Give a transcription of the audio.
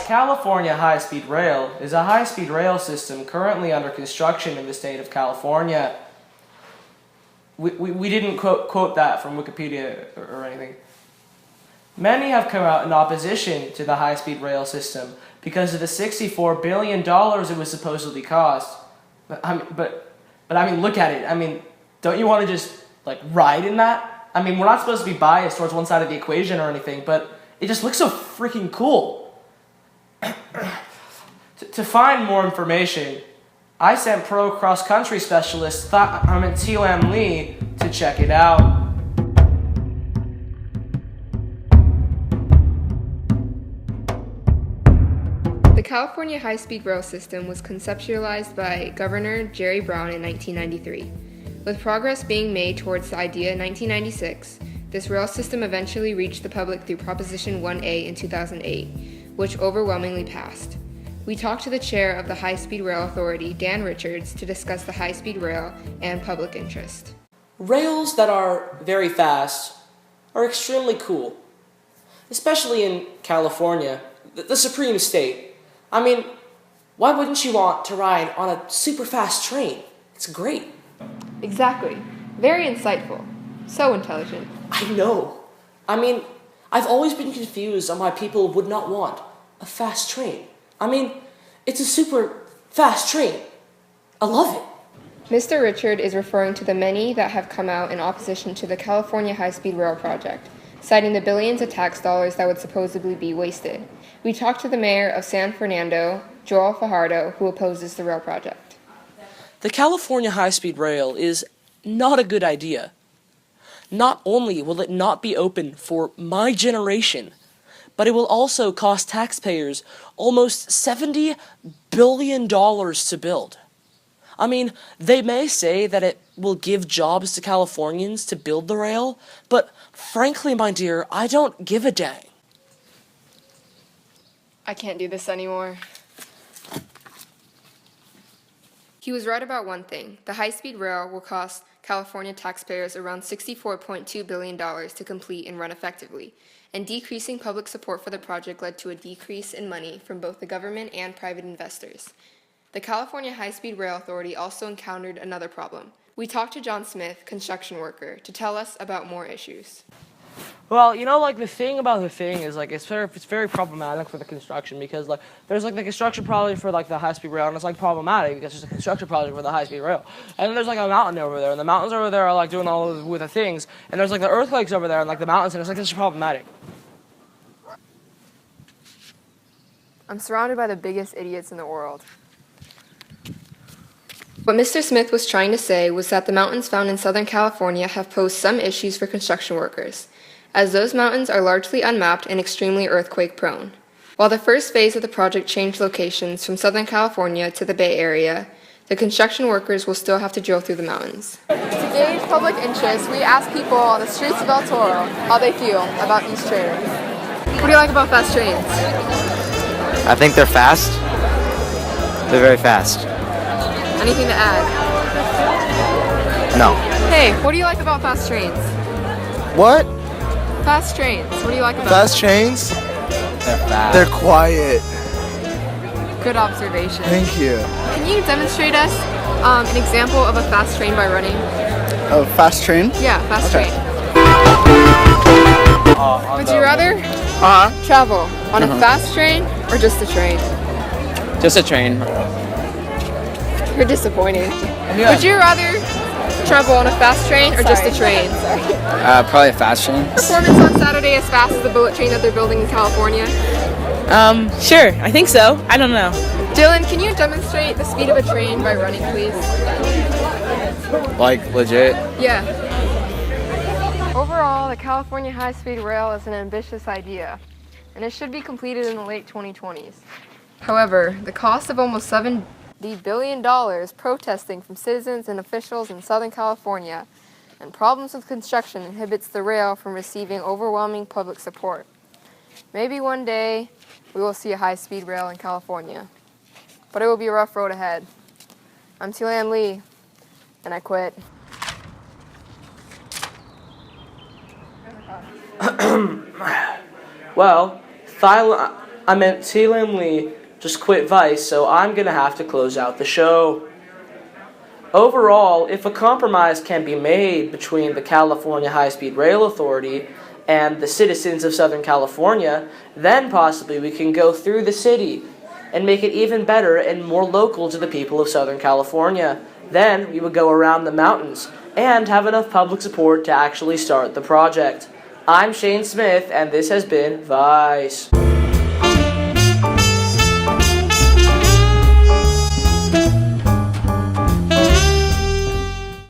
California high-speed rail is a high-speed rail system currently under construction in the state of California. We didn't quote that from Wikipedia or anything. Many have come out in opposition to the high-speed rail system because of the $64 billion it was supposedly cost. But I mean, look at it. I mean, don't you want to just, like, ride in that? I mean, we're not supposed to be biased towards one side of the equation or anything, but it just looks so freaking cool. To find more information, I sent pro cross-country specialist T.Lam Lee to check it out. The California high-speed rail system was conceptualized by Governor Jerry Brown in 1993. With progress being made towards the idea in 1996, this rail system eventually reached the public through Proposition 1A in 2008, which overwhelmingly passed. We talked to the chair of the High-Speed Rail Authority, Dan Richards, to discuss the high-speed rail and public interest. Rails that are very fast are extremely cool, especially in California, the supreme state. I mean, why wouldn't you want to ride on a super fast train? It's great. Exactly. Very insightful. So intelligent. I know. I mean, I've always been confused on why people would not want a fast train. I mean, it's a super fast train. I love it. Mr. Richard is referring to the many that have come out in opposition to the California high-speed rail project, citing the billions of tax dollars that would supposedly be wasted. We talked to the mayor of San Fernando, Joel Fajardo, who opposes the rail project. The California high-speed rail is not a good idea. Not only will it not be open for my generation, but it will also cost taxpayers almost $70 billion to build. I mean, they may say that it will give jobs to Californians to build the rail, but frankly, my dear, I don't give a dang. I can't do this anymore. He was right about one thing. The high-speed rail will cost California taxpayers around $64.2 billion to complete and run effectively, and decreasing public support for the project led to a decrease in money from both the government and private investors. The California High-Speed Rail Authority also encountered another problem. We talked to John Smith, construction worker, to tell us about more issues. Well, you know, like, the thing about the thing is, like, it's very problematic for the construction because, like, there's, like, the construction project for, like, the high-speed rail, and it's, like, problematic because there's a construction project for the high-speed rail. And then there's, like, a mountain over there, and the mountains over there are, like, doing all of with the things, and there's, like, the earthquakes over there and, like, the mountains, and it's, like, this is problematic. I'm surrounded by the biggest idiots in the world. What Mr. Smith was trying to say was that the mountains found in Southern California have posed some issues for construction workers, as those mountains are largely unmapped and extremely earthquake-prone. While the first phase of the project changed locations from Southern California to the Bay Area, the construction workers will still have to drill through the mountains. To gauge public interest, we asked people on the streets of El Toro how they feel about these trains. What do you like about fast trains? I think they're fast. They're very fast. Anything to add? No. Hey, what do you like about fast trains? What? Fast trains. What do you like about Fast trains? They're fast. They're quiet. Good observation. Thank you. Can you demonstrate us an example of a fast train by running? A fast train? Yeah, fast Okay. train. Would you rather travel on a fast train or just a train? Just a train. You're disappointing. Would you rather travel on a fast train or just a train? Probably a fast train. Performance on Saturday as fast as the bullet train that they're building in California? Sure. I think so. I don't know. Dylan, can you demonstrate the speed of a train by running, please? Like, legit? Yeah. Overall, the California high-speed rail is an ambitious idea, and it should be completed in the late 2020s. However, the cost of almost $70 billion protesting from citizens and officials in Southern California and problems with construction inhibits the rail from receiving overwhelming public support. Maybe one day we will see a high-speed rail in California, but it will be a rough road ahead. I'm T.Lam Lee, and I quit. Well, I meant Taylor Lee just quit Vice, so I'm gonna have to close out the show. Overall, if a compromise can be made between the California High-Speed Rail Authority and the citizens of Southern California, then possibly we can go through the city and make it even better and more local to the people of Southern California. Then we would go around the mountains and have enough public support to actually start the project. I'm Shane Smith, and this has been Vice.